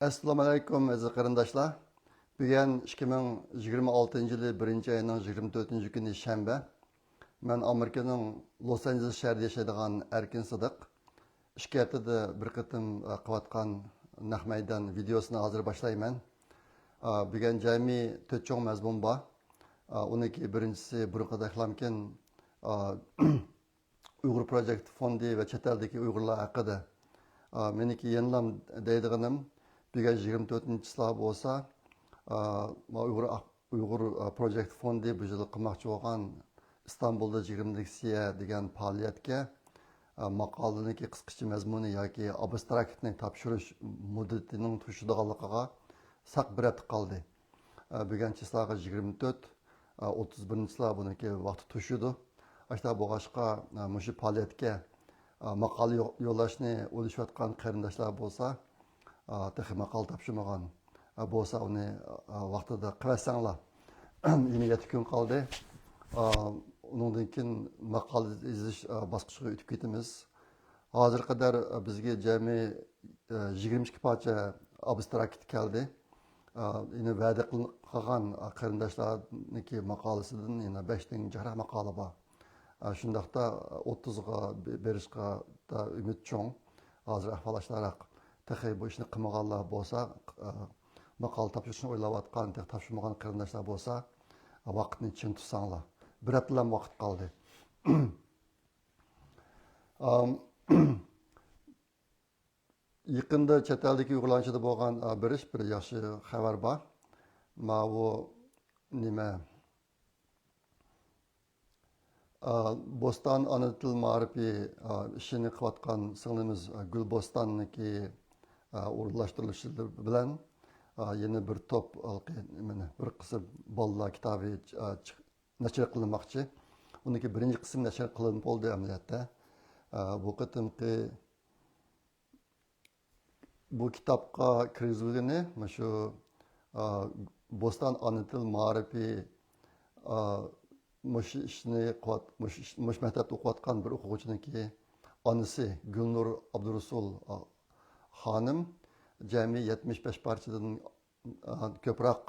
Assalomu alaykum aziz qarindoshlar. Bugun 2026 yili 1-oyning 24 kuni shanba. Men Amerikaning Los Angeles shahrida yashaydigan Erkin Sidiq. 2 haftada bir qatim qilayotgan naq maydon videosini hozir boshlayman. Bugun jami 4 cho'ng mazmun bor. Uniki birinchisi burqada qilamkin Uyg'ur Project fondi va chet eldagi Uyg'urlar haqida. Meniki yenilam deydiganim bugun 24-chilar bo'lsa, Uyg'ur Project fondi bu yil qilmoqchi bo'lgan İstanbulda 20-siya degan faoliyatga maqolaniki qisqacha mazmuni yoki abstraktni topshirish muddatining tushadiganligiga saq bir hafta qoldi. Bugun chislari 24, 31-chilar buniki vaqti tushidi. Ashta bo'g'ashqa mushu faoliyatga maqola yo'llashni o'ylashayotgan qarindoshlar bo'lsa, texi maqol topshirmagan bo'lsa uni vaqtida qilasanglar. Yine 7 kun qoldi. Undan keyin maqola yozish bosqichiga o'tib ketamiz. Hozir qadar bizga jami 22 parcha abstrakt keldi. Yine va'da qilgan qarindoshlarniki maqolasidan yana 5 ta jarh maqola bor. Shundaqda 30ga berishga da umid cho'ng. Hozir ahvolashlaraq texi bu ishni qilmaganlar bo'lsa, maqola topshirishni o'ylayotgan, topshirmagan qarindoshlar bo'lsa, vaqtni chin tutsanglar. Bir haftadan vaqt qoldi. Yaqinda chet eldagi Uyg'urlarchada bo'lgan bir yaxshi xabar bor. Bu nima? Bostan ana til ma'rifi ishini qilayotgan singlimiz Gulbostonniki o'rinlashtirilishi bilan yana bir top bir qism bolalar kitobi nashr qilinmoqchi. Uniki birinchi qism nashr qilinib bo'ldi amaliyotda. Bu qatimqi bu kitobga kirgizilgani shu Bostan ana til ma'rifi mush ishni mush maktabda o'qiyotgan bir o'quvchiniki onasi Gulnur Abdurasul xonim jami 75 parchadan ko'proq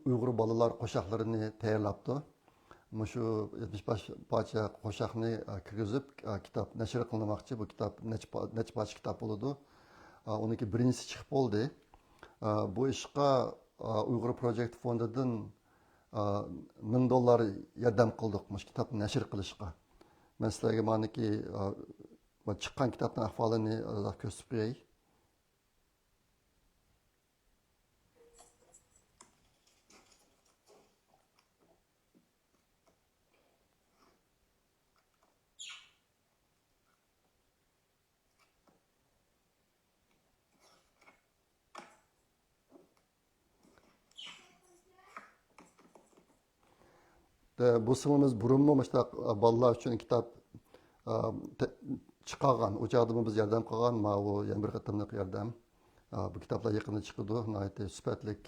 Uyg'ur bolalar qo'shoqlarini tayyorlabdi. Shu 75 parcha qo'shoqni kirgizib kitob nashr qilinmoqchi. Bu kitob necha parcha kitob bo'ladi. Uniki birinchisi chiqib bo'ldi. Bu ishga Uyg'ur Project fondidan $1000 yordam qildik mush kitobni nashr qilishga. Men sizlarga maniki chiqqan kitobning ahvolini ko'rsatib qo'yay. Bu singlimiz burunmu muştaq bolalar uchun kitob chiqargan. O chog'da biz yordam qilgan, bu yana bir qatimliq yordam. Bu kitoblar yaqinda chiqdi, nihoyatda sifatlik.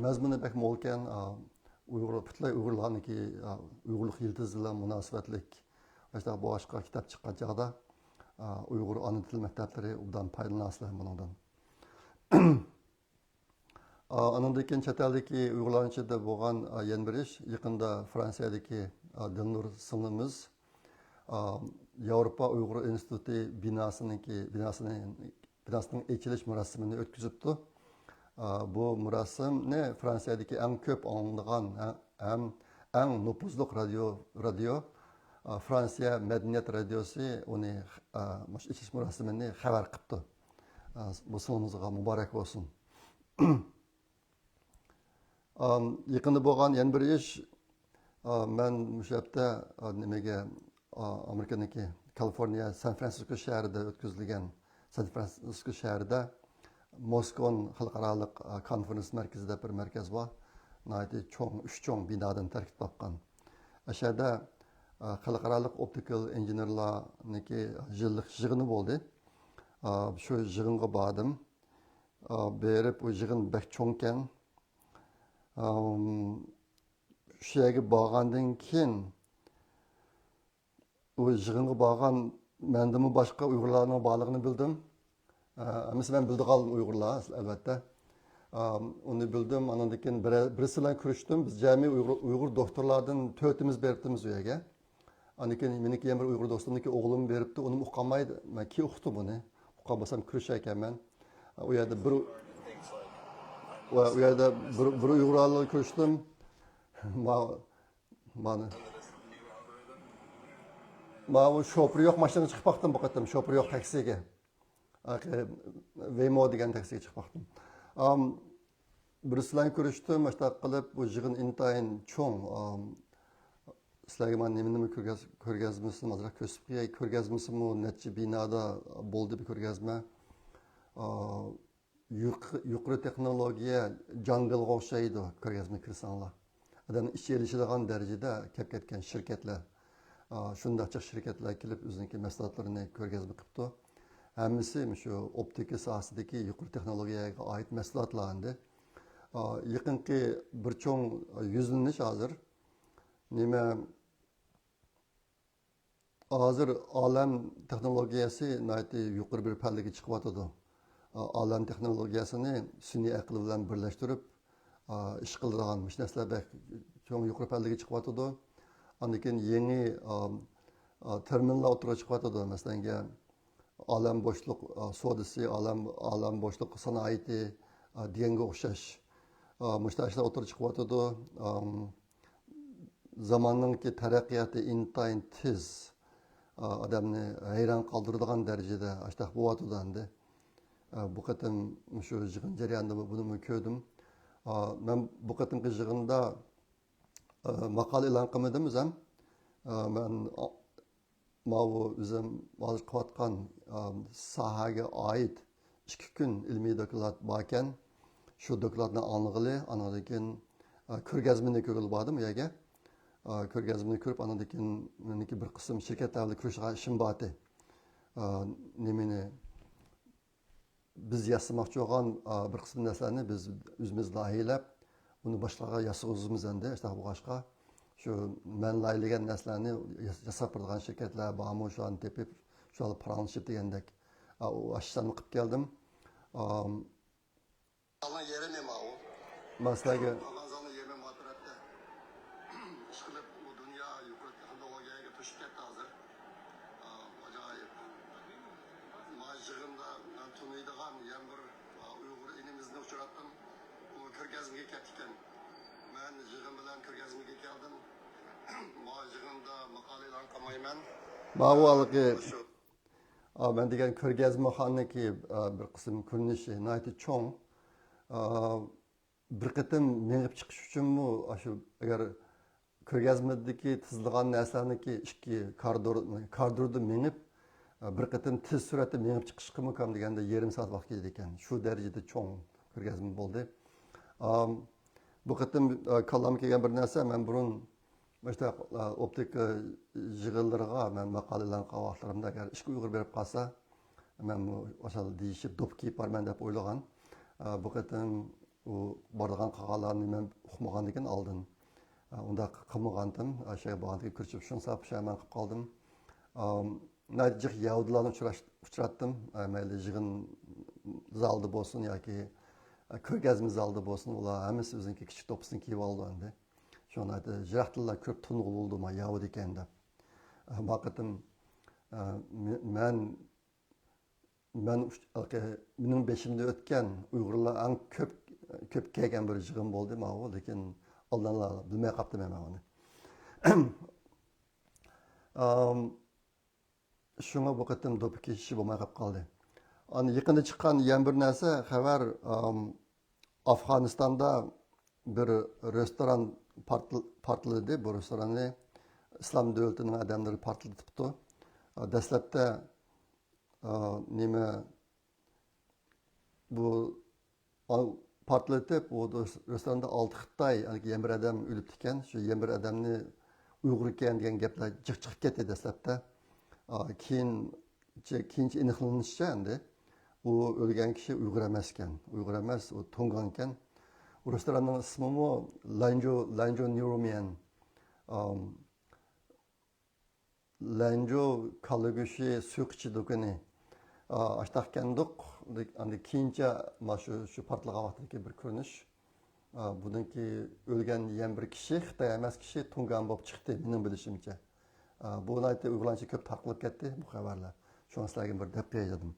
Mazmuni bak mo'lkan, Uyg'urlarniki Uyg'urlik yildizi bilan munosabatlik. Mashta boshqa kitob chiqqan chog'da Uyg'ur ona til maktablari undan foydalanasizlar bundan. Anından keyin chet eldagi Uyg'urlarchada bo'lgan yana bir ish, yaqinda Fransiyadagi Dilnur singlimiz Yevropa Uyg'ur instituti binasining ochilish marosimini o'tkazibdi. Bu marosimni Fransiyadagi eng ko'p anglangan ham eng nupuzli radio Fransiya Madaniyat radiosi uni ochilish marosimini xabar qildi. Bu singlingizga muborak bo'lsin. Yaqinda bo'lgan yana bir ish, men o'sha hafta nimaga Amerikaniki Kaliforniya San Fransisko shahrida o'tkazilgan San Fransisko shahrida Moskon xalqaro konferens markazida bir markaz bor. Nihoyatda cho'ng 3 cho'ng binodan tarkib topgan. Ashada xalqaro optical injenerlarniki yillik yig'ini bo'ldi. Shu yig'inga bordim. Berib u yig'in bek cho'ngkan. Shu yerga borgandan keyin u yig'inga borgan mendimi boshqa Uyg'urlarning borligini bildim. Mesela ben bildi kaldım Uygurlar elbette. Onu bildim. Andan keyin birisi bilan ko'rishdim. Biz jami Uyg'ur doktorlardan to'rtimiz beribdimiz u yerga. Andan keyin meniki ham bir Uyg'ur do'stimniki o'g'lim beribdi. Uni uqolmaydi. Men keyin uqdim uni. Uqolmasam ko'rishar ekanman. U yerda bir Uyg'urlarni ko'rishdim. Mana bu şoförü yo'q mashinaga chiqib baqdim bu qatam. Şoförü yo'q taksiga. Waymo degan taksiga chiqib baqdim. Birisilan ko'rishdim, mana shunaqa qilib bu yig'in intayin cho'ng. Sizlarga man nima ko'rgazmasdim, ozroq ko'rgazmasimmi, necha binoda bo'ldi bu ko'rgazma. Yuqori texnologiya jangilga o'xshaydi ko'rgazma kirsanglar. Odamni ichi elishadigan darajada kelib ketgan shirkatlar, shundaqcha shirkatlar kelib o'ziniki mahsulotlarini ko'rgazma qilibdi. Hammasi shu optika sohasidagi yuqori texnologiyaga oid mahsulotlar endi. Yaqinqi bir cho'ng yuzlanish hozir hozir olam texnologiyasi yuqori bir pallaga chiqyotidi. Olam texnologiyasini sun'iy aql bilan birlashtirib ish qiladigan narsalar cho'ng yuqori pallaga chiqyotidi. Ondan keyin yangi terminallar o'tirib chiqyotidi. Masalan, olam bo'shliq savdosi, olam bo'shliq sanoati deganga o'xshash mushtarishlar o'tirib chiqyotidi. Zamonninki taraqqiyoti intayin tez, odamni hayron qoldiradigan darajada ashtaq bo'lyotidi endi. Bu qatam shu yig'in jarayonida buni ko'rdim. Men bu qatimki yig'inda maqola e'lon qilmadimiz ham. Men o'zim hozir qilayotgan sohaga oid 2 kun ilmiy doklad bor ekan. Shu dokladni anlig'ili, andan keyin ko'rgazmani ko'rib bordim u yerga. Ko'rgazmani ko'rib, andan keyin meniki bir qism shirkatlar bilan ko'rishgan ishim bor edi. Nimani biz yasamoqchi bo'lgan bir qism narsalarni biz o'zimiz loyihalab, uni boshqalarga yasag'izmiz endi. Shunaqa bo'lg'achqa shu men loyihalagan narsalarni yasab turgan shirkatlar bormi, shularni tepib, shularni partnership degandek ashlarni qilib keldim. Maslaga ko'rgazmaga ketgan. Men yig'in bilan ko'rgazmaga keldim. Bu yig'inda maqola e'lon qilmayman. Ben degan ko'rgazmaxonaki bir qism ko'rinishi nihoyatda cho'ng. Bir qatim mengib chiqish uchunmi shu agar ko'rgazmadagi tizilgan narsalarniki ikki koridorda mengib bir qatim tez suratda mengib chiqishga mumkin deganda yarim soat vaqt ketdi ekan. Shu darajada cho'ng ko'rgazma bo'ldi. Bu qatim kallamga kelgan bir narsa, men burun işte optika yig'inlariga men maqola e'lon qilgan vaqtlarimda agar ishga uyg'ur berib qolsa, men o'sha deyishib do'p kiyib borman deb o'ylagan. Bu qatim u borgan qolganlarni men uqmagan ekan oldin. Unda qilmagandim. O'sha borganga kirishib shunsa pushaymon qilib qoldim. Najih yahudilarni uchratdim. Mayli yig'in zalda bo'lsin yoki ko'rgazma zalda bo'lsin, ular hammasi o'ziniki kichik to'pisini kiyib oldi endi. Shunday jirahtillar ko'p tunug'ul bo'ldi, men yahud ekan deb. Vaqtim mening beshimda o'tgan Uyg'urlar eng ko'p kelgan bir yig'in bo'ldi, lekin oldinlar bilmay qoldim men uni. Shunga bu qatim do'pi keshishi bo'lmay qoldi. Yaqinda chiqqan yana bir narsa xabar, Afg'onistonda bir restoran portladi. Bu restoranni Islom davlatining odamlari portlatibdi. Dastlabda bu portlatib, bu restoranda 6 Xitoy yana bir odam o'libdi ekan. Shu yana bir odamni Uyg'ur ekan degan gaplar chiqib ketdi dastlabda. Keyinchi aniqlanishicha endi u o'lgan kishi Uyg'ur emas ekan. Uyg'ur emas, u To'ngan ekan. U restoranning ismi Lanzhou Neuroman. Lanzhou Kalagushi Suqchi do'koni. Aştaqkendik, andi keyince şu partlagan vaqtdaki bir ko'rinish. Buniki o'lgan yana bir kishi, Xitoy emas kishi tungan bo'lib chiqdi, mening bilishimcha. Buni aytib uyg'urlarcha ko'p taqilib ketdi bu xabarlar. Shuni sizlarga bir deb qo'ydim.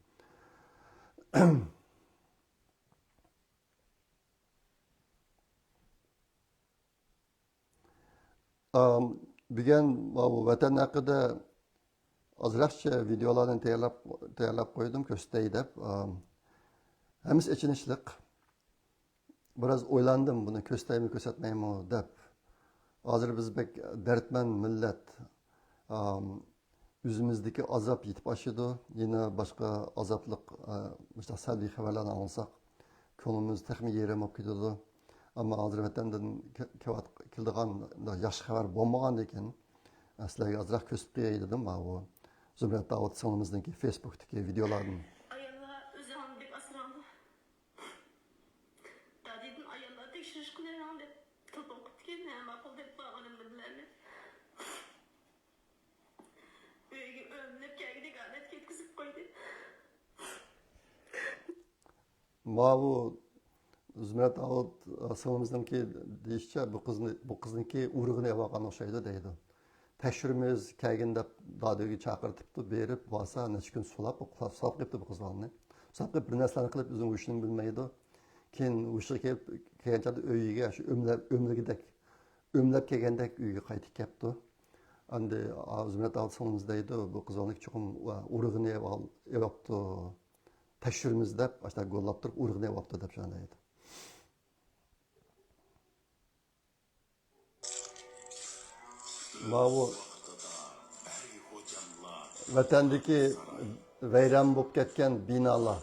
Bugun vatan haqida ozroqcha videolarni tayyorlab qo'ydim, ko'rsatay deb. Hammasi ichinishliq. Biraz o'ylandim buni ko'rsataymi, ko'rsatmaymi deb. Hozir biz bek dardman millat. Yüzümüzdeki azap yetib oshidi. Yana boshqa azoblik mushta salbiy xabarlarni olsak, ko'nglimiz texmi yerim olib ketadi. Ammo hozir vatandan keladigan yaxshi xabar bo'lmagan ekan. Sizlarga ozroq ko'rsatib qo'yay dedim. Bu Zumrat Davud singlimizniki Facebook'dagi videolarni. Ayollar o'zini deb asrandi. Dadidin ayollar tekshirish qilaman deb telefon qilibdi, nima qil deb borganimni bilaman. Uyga o'mlab kelgidek adat ketkizib qo'ydi. Bu Zumrat Davud singlimizniki deyishcha bu qizniki urug'ini yapgan o'xshaydi deydi. Tekshirimiz kelgin deb dodiga chaqirtibdi, berib bo'lsa necha kun sulab qilibdi bu qizlarni. Sulab qilib bir narsalarni qilib o'zini o'shini bilmaydi. Keyin o'sha kelgancha uyiga shu o'mlab kelgandek uyga qaytib kelibdi. Endi Zumrat Davud singlimiz deydi, bu qizlarni chuqum urug'ini yapibdi. Tekshirimiz deb, ashta go'llab turib urug'ini yapibdi deb shunday deydi. Bu vatandagi vayron bo'lib ketgan binolar.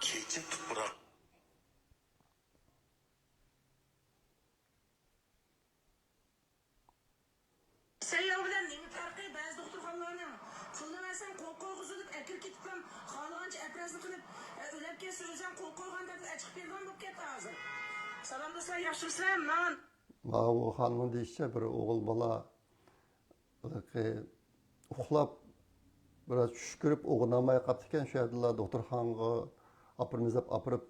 Keçi tuproq Sayyor bilan nima farqi? Ba'zi doktorxonalarning pulni versan qo'l qo'yg'izilib, akil ketib ham xohlagancha aprazni qilib, o'lab kelsa o'zim qo'l qo'ygan deb chiqib bergan bo'lib ketdi hozir. Salom do'stlar, yaxshimisizlar? Men Bu xonimning deyishicha bir o'g'il bola uxlab biraz tush ko'rib o'g'inamay qolibdi ekan. Shu yerda doktorxonaga apirmiz deb apirib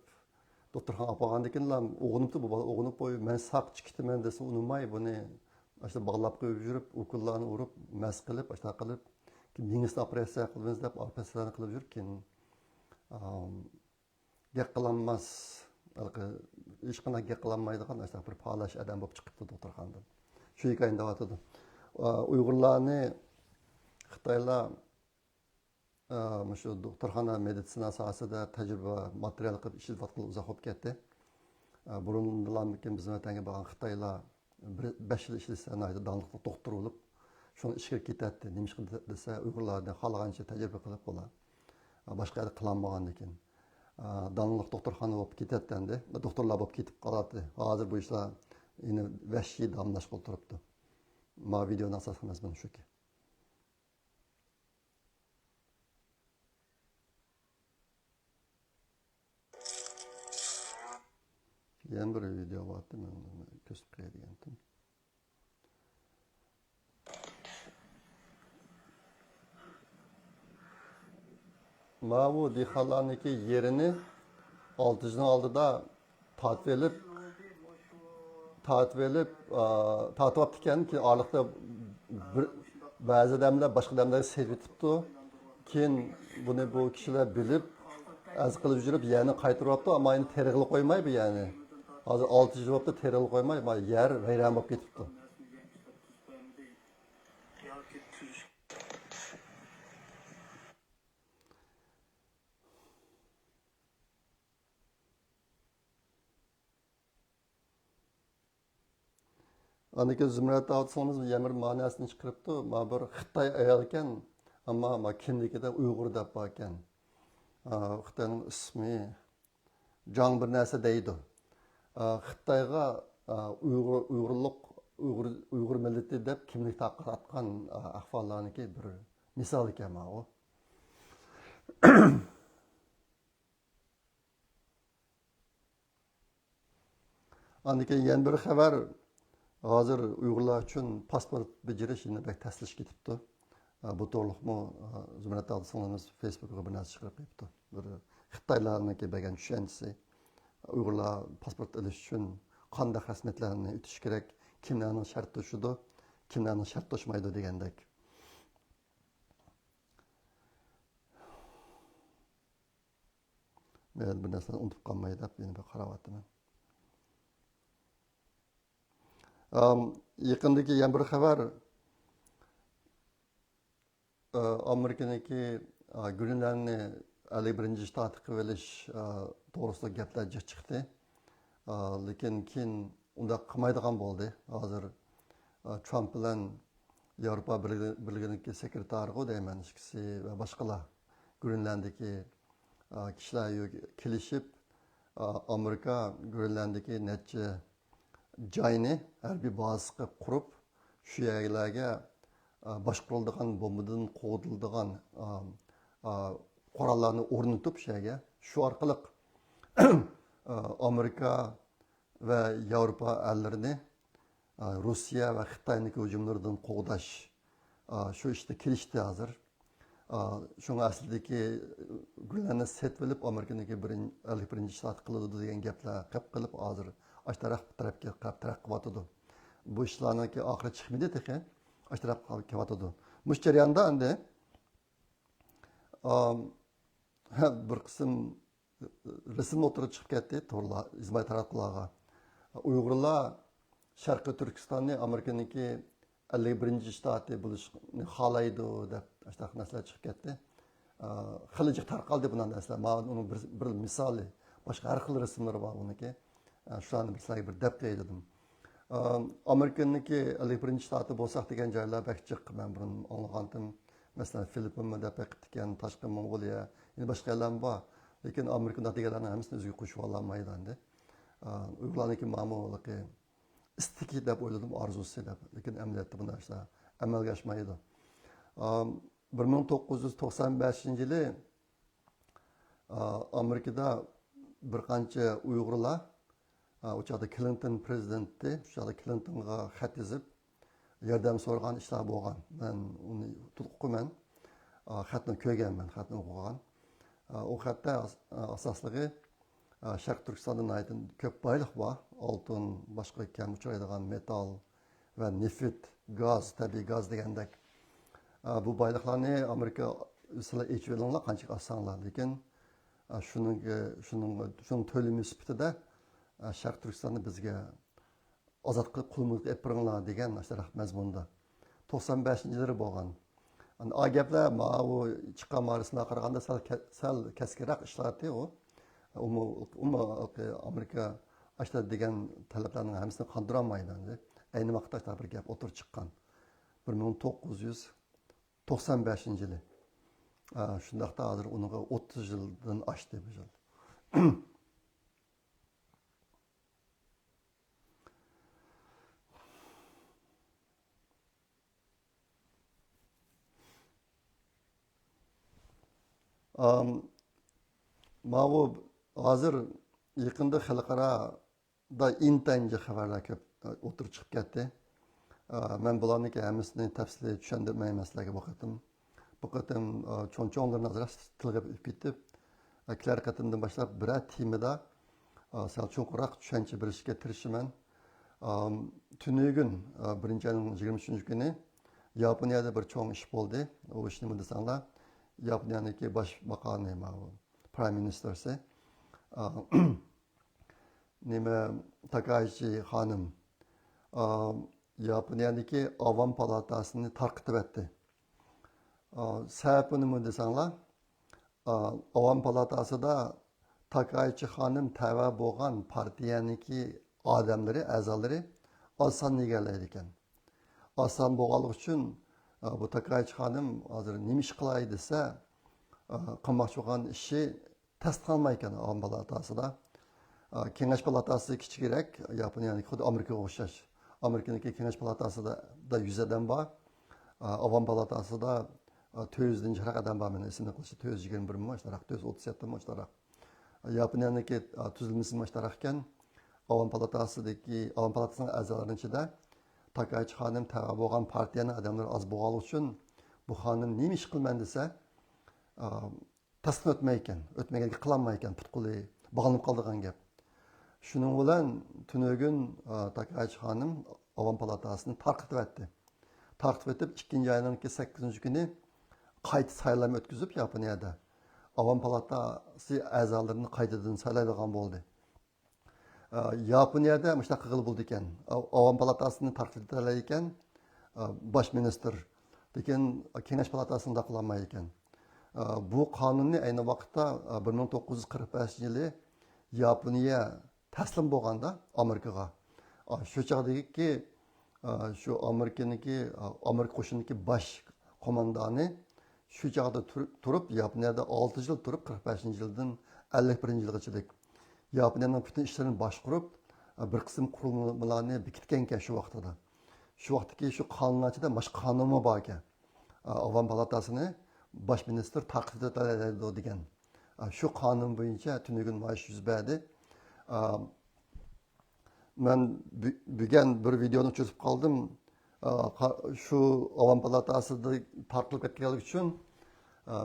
doktorxonaga olib borgan ekanlar. O'g'inibdi bu bola, o'g'inib qo'yib, men saq chiqibman desa unimay buni işte bağlab qo'yib yurib, ukullarni urib, mas qilib, ashta qilib, mingisni operatsiya qilamiz deb operatsiyalarni qilib yurib, keyin gap qilinmas, hech qanday gap qilinmaydigan ashta bir palash odam bo'lib chiqibdi doktorxonadan. Shu hikoyani deyotdi. Uyg'urlarni Xitoylar shu doktorxona meditsina sohasida tajriba material qilib ishlatib uzoq bo'lib ketdi. Burundan bizim vatanga borgan Xitoylar 5 yil ishlasa donliqli doktor bo'lib, shuni ishga ketadi. Nima desa, Uyg'urlarni xohlagancha tajriba qilib bo'ladi. Boshqa yerda qilolmagan ekan. Donliq doktorxona bo'lib ketadi endi. Doktorlar bo'lib ketib qoladi. Hozir bu ishlar yine vahshiy damlash qilib turibdi. Ma videoni asos emasman shuki. Yana bir video vardı, men ko'rsatib qo'yadigandim. Bu dehqonlarniki yerini 6'cının oldida tatib olib ekan, ki orliqda ba'zi odamlar boshqa odamlarga sevitibdi. Keyin buni bu kishilar bilib, az qilib yurib, yana qaytarib olibdi, ammo endi terg'ilib qo'ymaydi yani. Hozir 6 yil bo'libdi, terg'ilib qo'ymay, yer vayron bo'lib ketibdi. Aniki Zümrət Davudsanız yəmir manasını çıxırıbdı. Ma bir Xitay ayol ekan, amma ma kimligida Uyg'ur deb bor ekan. Xitoyning ismi Jang bir narsa deydi. Xitoyga Uyg'ur millati deb kimlik taqqiratgan ahvollarniki bir misol ekan bu. Aniki yana bir xabar hozir Uyg'urlar uchun pasport bajarish yana bak taslish ketibdi. Bu to'g'riliqmi Zumrat Davudsangiz Facebook'ga bir narsa chiqarib qo'yibdi. Bir Xitoylarniki bergan tushunchasi Uyg'urlar pasport olish uchun qanday xizmatlarni o'tish kerak, kimlarning shart to'shidi, kimlarning shart to'shmaydi degandek. Men bir narsani unutib qolmay deb yana bir qarayapman. Yaqindagi yana bir xabar Amerikadagi Greenlandni 51 shtatga qilib olish to'g'risida gaplar chiqdi. Lekin keyin unda qilmaydigan bo'ldi. Hozir Trump bilan Yevropa Birligining sekretari deyman ikkisi va boshqalar Greenlanddagi kishilar kelishib Amerika Greenlanddagi necha joyni harbiy bazaga qurib, shu yerlarga boshqariladigan bombadan qo'g'diladigan qurollarni o'rnatib shu yerga, shu orqali Amerika va Yevropa allarini Rossiya va Xitoyning hujumlaridan qo'g'dash shu ishda kelishdi hozir. Shunga aslidagi Greenlandni setib olib Amerikaniki 51 shtat qiladi degan gaplar qilib qilib hozir ash tarafga taraqqiyotdi. Bu ishlarniki oxiri chiqmaydi tekin, ash tarafga ketyapti. Mush jarayonda endi bir qism rasm o'tirib chiqib ketdi, to'g'ri, izmay taraflarga. Uyg'urlar Sharqiy Turkistonni Amerikaniki 51 shtati bo'lishni xohlaydi deb ashtaqa narsalar chiqib ketdi. Xilijiq tarqaldi bundan narsalar. Men uni bir misoli, boshqa har xil rasmlar bor uniki. Shularni sizlarga bir deb qo'ydim. Amerikaniki 51 shtati bo'lsa degan joylar bakchiq men buni anlagandim. Masalan, Filippinda deb ekan, Tashqi Mongoliya, yana boshqa yerlar bor. Lekin Amerikada deganlarning hammasini o'ziga qo'shib ololmaydi endi. Uyg'urlarniki ma'muliki istiki deb o'yladim, orzusi deb. Lekin amaliyotda bu narsa amalga oshmaydi. 1995-yili Amerikada bir qancha Uyg'urlar o'chada Clinton prezidenti, o'chada Clintonga xat yozib, yordam so'ragan ishlar bo'lgan. Men uni o'qiman. Xatni ko'rganman, xatni o'qigan. O xatda asosligi Sharq Turkistondan aytın ko'p boylik bor. Oltin, boshqa kam uchraydigan metal va neft, gaz, tabiiy gaz degandek. Bu boyliklarni Amerika sizlar echib olinglar, qancha olsanglar, lekin shuning to'limi sifatida Sharq Turkistonni bizga ozod qilib qulmuq olib beringlar degan narsalar mazmunda 95-yillar bo'lgan. O gaplar bu chiqqan marisına qaraganda sal keskinroq ishlardi u. Amerika ashta degan talablarning hammasini qondira olmaydi endi. Ayni vaqtda bir gap o'tirib chiqqan. 1995-yili. Shundaqda hozir unga 30 yildan oshdi bu yil. Bu hozir yaqinda xalqaroda intanja xabarlar ko'p o'tirib chiqib ketdi. Men bularniki hammasini tafsiliy tushundirmayman sizlarga bu qatim. Bu qatim cho'ng-cho'nglarni nazarda tilga ketib, kelar qatimdan boshlab biror temada sal cho'nqroq tushuncha berishga tirishaman. Tunugun 1-23 kuni Yaponiyada bir cho'ng ish bo'ldi. U ish nima desanglar, Yaponiyaniki bosh maqomi Prime Ministersi nima Takashi xonim Yaponiyaniki Avam palatasini tarqitib etdi. Sababi nima desanglar, Avam palatasida Takashi xonim tava bo'lgan partiyaniki odamlari, a'zolari oz sonni egallaydi ekan. Oz son bo'lganligi uchun bu Tokaychi xonim hozir nima ish qilay desa, qilmoqchi bo'lgan ishi tasdiqlanmay ekan Avam palatasida. Kengash palatasi kichikroq, Yaponiyaniki xuddi Amerikaga o'xshash. Amerikaniki kengash palatasida 100 odam bor. Avam palatasida 400 chiroq odam bor, meni esimda qilishi 421 mi, shunaqa 437 mi, shunaqa. Yaponiyaniki tuzilmasi shunaqa ekan. Avam palatasidagi Avam palatasining a'zolarining ichida Tokaychi xonim tava bo'lgan partiyaning odamlar oz bo'lgani uchun bu xonim nima ish qilman desa, tasdiq o'tmagan qilolmay ekan, putquli bog'lanib qoldigan gap. Shuning bilan tunugun Tokaychi xonim Avam palatasini tarqitib etdi. Tarqitib etib 2-oyning 8 kuni qayta saylov o'tkazib Yaponiyada Avam palatasi a'zolarini qaytadan saylaydigan bo'ldi. Yaponiyada shunaqa qilib bo'ldi ekan. Avam palatasini tarqitib etar ekan, bosh ministr, lekin kengash palatasini qilolmay ekan. Bu qonunni ayni vaqtda 1945-yili Yaponiya taslim bo'lganda Amerikaga. Shu chog'dagi shu Amerika qo'shinidagi bosh qo'mondoni shu chog'da turib Yaponiyada 6 yil turib 45-yildan 51-yilgacha Yaponiyaning butun ishlarini boshqarib bir qism qurilmalarni bekitgan ekan shu vaqtida. Shu vaqtdagi shu qonunlarda boshqa qonunmi bor ekan. Avam palatasini bosh ministr tarqitib etadi degan. Shu qonun bo'yicha tunugun mash yuz berdi. Men bugun bir videoni tushirib qoldim. Shu Avam palatasida tarqitib ketganlik uchun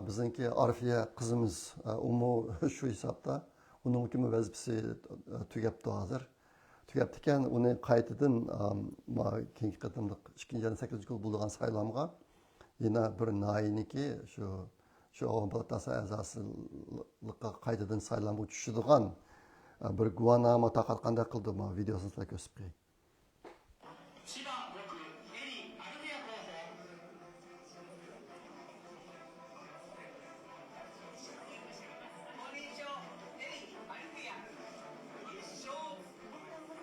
bizningki Arfiya qizimiz umu shu hisobda uning kimi vazifasi tugabdi hozir. Tugabdi ekan, uni qaytadan keyingi qatimda 2-8 yil bo'lgan saylovga yana bir nainiki shu Avam palatasi a'zosiga qaytadan saylovga tushadigan bir guvohnoma tarqatganda qildi. Videosini sizlarga ko'rsatib qo'yay. 千葉6エリー・アルフィア候補こんにちはエリー・アルフィア一生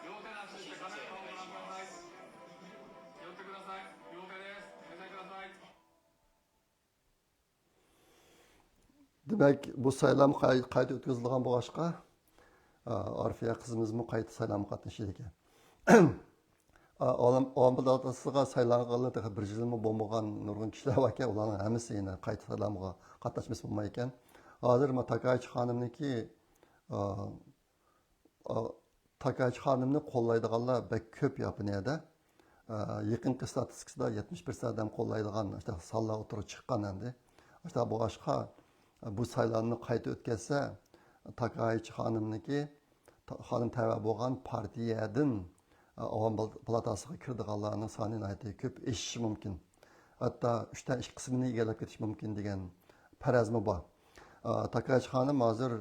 両手の足してカメラをご覧ください寄ってください両手です目線ください Demek bu saylam qayta o'tkazilgan bo'lg'achqa Arfiya qizimizmi qayta saylamga qatnashdi ekan. Avam palatasiga saylanganlar bir yilmi bo'lmagan nurg'un kishilar bor ekan, ularning hammasi yana qayta saylamga qatnashmasa bo'lmay ekan. Hozir Tokaychi xonimniki Tokaychi xonimni qo'llaydiganlar bek ko'p Yaponiyada. Yaqinqi statistikada 71% odam qo'llaydigan sonlar o'tirib chiqqan endi. O'sha bo'lg'achqa bu saylovni qayta o'tkazsa, Tokaychi xonimniki xonim tava bo'lgan partiyadan Avam palatasiga kirdiganlarning soni ko'p eshishi mumkin. Hatto 3dan 2 qismini egallab ketish mumkin degan farazmi bor. Tokaychi xonim hozir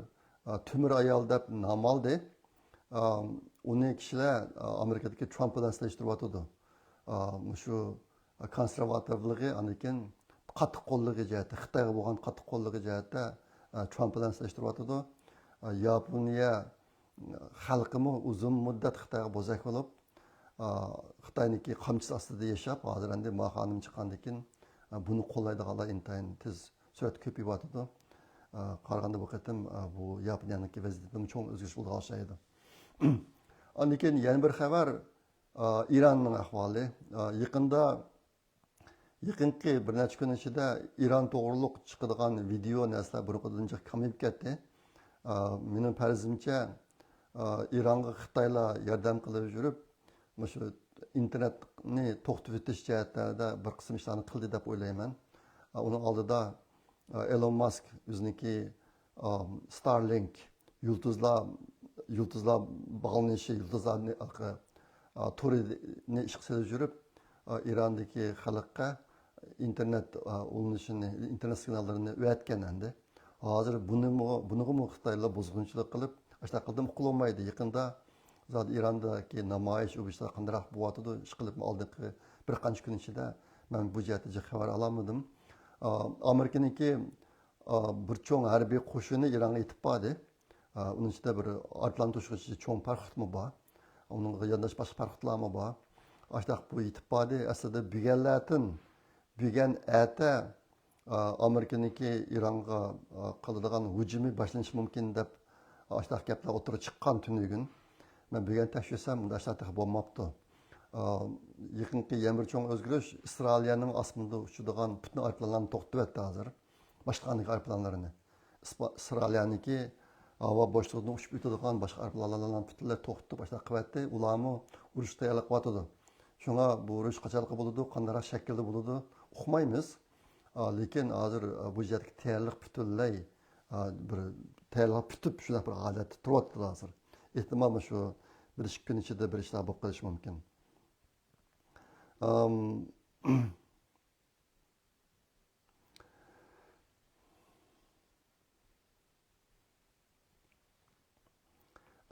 tumir ayol deb nom oldi. Uni kishilar Amerikadagi Trump bilan solishtiryotdi. Shu konservativligi, anikin qattiq qo'lligi jihati, Xitoyga bo'lgan qattiq qo'lligi jihatda Trump bilan solishtiryotdi. Yaponiya xalqimi uzun muddat Xitoyga bo'zak bo'lib, Xitoyniki qamchisi ostida yashab, hozir endi xonim chiqqandan keyin buni qo'llaydiganlar intayin tez surat ko'payyapti. Qaraganda bu qatim bu Yaponiyaniki vaziyatida cho'ng o'zgarish bo'lgan o'xshaydi. Ondan keyin yana bir xabar Iranning ahvoli. Yaqinqi bir necha kun ichida Iran to'g'riliq chiqadigan video narsalar burunqidan kamayib ketdi. Mening farzimcha Ironga Xitoylar yordam qilib yurib, shu internetni to'xtatib etish jihatida bir qism ishlarni qildi deb o'ylayman. Uning oldida Elon Musk o'ziniki Starlink yulduzlar bog'lanishi, yulduzlarni to'rini ishga solib yurib, Irondagi xalqqa internet ulanishini, internet signallarini o'tgan endi. Hozir buni Xitoylar buzg'unchilik qilib, ashta qildim qilolmaydi. Yaqinda zot Irondagi namoyish o'bishlar qanday bo'lyapti, ish qilib oldingi bir qancha kun ichida men bu jihatda xabar olamadim. Amerikaniki bir cho'ng harbiy qo'shini Ironga yetib bordi. Uning ichida bir artlan to'shg'ichi cho'ng parxutmi bor. Uning yandash boshqa parxutlarmi bor. Aştaq bu yetib bardi. Aslida bugun ata Amerikaniki İranға qiladigan hujumi boshlanishi mumkin deb aştaq gaplar o'tirib chiqqan tunugun. Men bugun tekshirtsam, unda aştaq bo'lmabdi. Yaqinqi yana bir cho'ng o'zgarish Isroiliyaning osmonda uchadigan butun aeroplanlarni to'xtatib etdi hozir. Boshqa aeroplanlarini. Isroiliyaniki havo boshlig'idan uchib o'tadigan boshqa aeroplanlarni butunlay to'xtatib boshqa qilyapti. Ularni urush tayyorlab qilyapti. Shunga bu urush qachonqa bo'ladi, qanday shaklda bo'ladi, uqmaymiz. Lekin hozir bu yerdagi tayyorlik butunlay bir tayyorlab bitib shunaqa bir holatda turyapti hozir. Ehtimol shu bir ikki kun ichida bir ishlar bo'lib qolishi mumkin.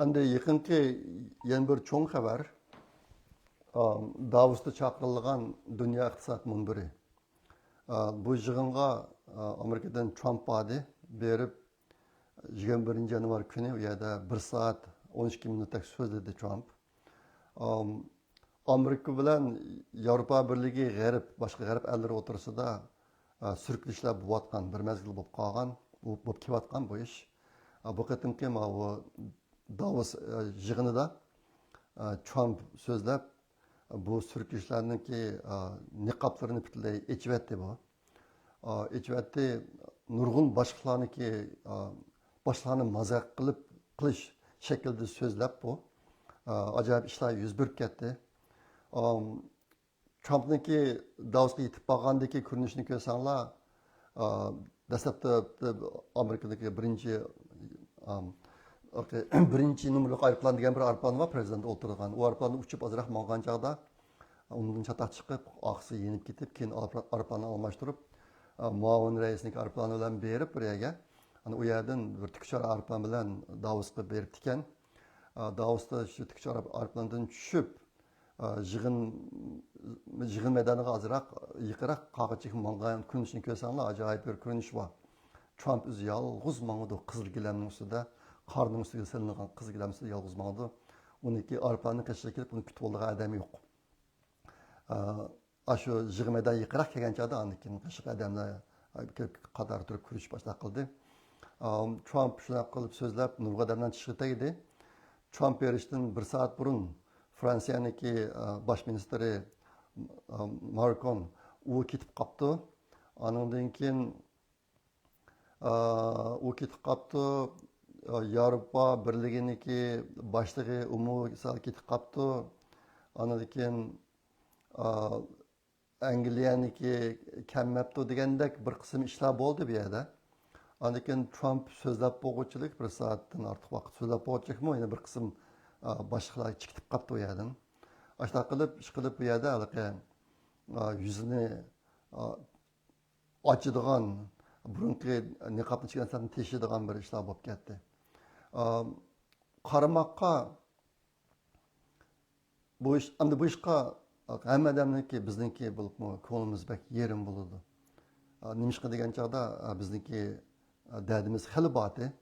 Endi yaqinqi yana bir cho'ng xabar. Davosda chaqirilgan dunyo iqtisod munbiri. Bu yig'inga Amerikadan Trump bordi, berib 21 yanvar kuni u yerda 1 soat 12 minutlik so'zladi Trump. Amerika bilan Yevropa Birligi boshqa g'arb ellari o'tirsida surkilishlar bo'layotgan, bir mezgil bo'lib qolgan, bo'lib kelayotgan bu ish. Bu qatimki Davos yig'inida Trump so'zlab bu surkilishlarningki niqoblarini butunlay echiyapti bu. Echiyapti nurg'un boshqalarni mazaq qilish shaklida so'zlab bu. Ajoyib ishlar yuz berib ketdi. Trumpniki Davosga yetib borgandagi ko'rinishini ko'rsanglar, dastlabda Amerikadagi birinchi nomerli aeroplan degan bir aeroplan var, prezident o'tirgan. U aeroplanni uchib ozroq mong'an chog'da undan chataq chiqib, oqsi yenib ketib, keyin aeroplanni almashtirib, muavin raisning aeroplani bilan berib bir yerga, u yerdan bir tikchor aeroplan bilan Davosga berib ekan. Davosda shu tikchor aeroplandan tushib, yig'in maydoniga ozroq yiqiroq qog'ochik mong'an ko'rinishini ko'rsanglar, ajoyib bir ko'rinish bor. Trump o'zi yolg'iz mong'idi qizil gilamning ustida. Qarnının üstüge selingan qizil gilamsız yalğız mağdı. Onunki arpanın kaçışa kelip bunu kütüp olduğu adam yok. Aşı jığmeden yıkırak kelgen çağda anıkin kaşık adamlar kadar durup kürüş başlaq qıldı. Trump şuna qılıp sözləb nurgu adamdan çıkıta idi. Trump eriştin 1 saat burun Fransiyaniki baş ministeri Macron o ketip qaptı. Anından keyin o ketip qaptı. Yevropa Birligi'niki başlığı Sal ketip qaptı. Ondan keyin Angliyaniki kelmepti degandek bir qism ishlar bo'ldi bu yerda. Ondan keyin Trump so'zlab bo'lg'uchilik 1 soatdan ortiq vaqt so'zlab bo'lg'uchilikmi, yana bir qism boshqalar chiqib qapti u yerdan. Ashta qilib bu yerda yuzini ochadigan, burunqi niqobni chiqqanlarni teshadigan bir ishlar bo'lib ketdi. Qaramoqqa bu ishqa hamma odamniki bizniki bo'libmi ko'nglimiz bak yerim bo'ladi. Nimishqa degan chog'da bizniki dardimiz xili bordi.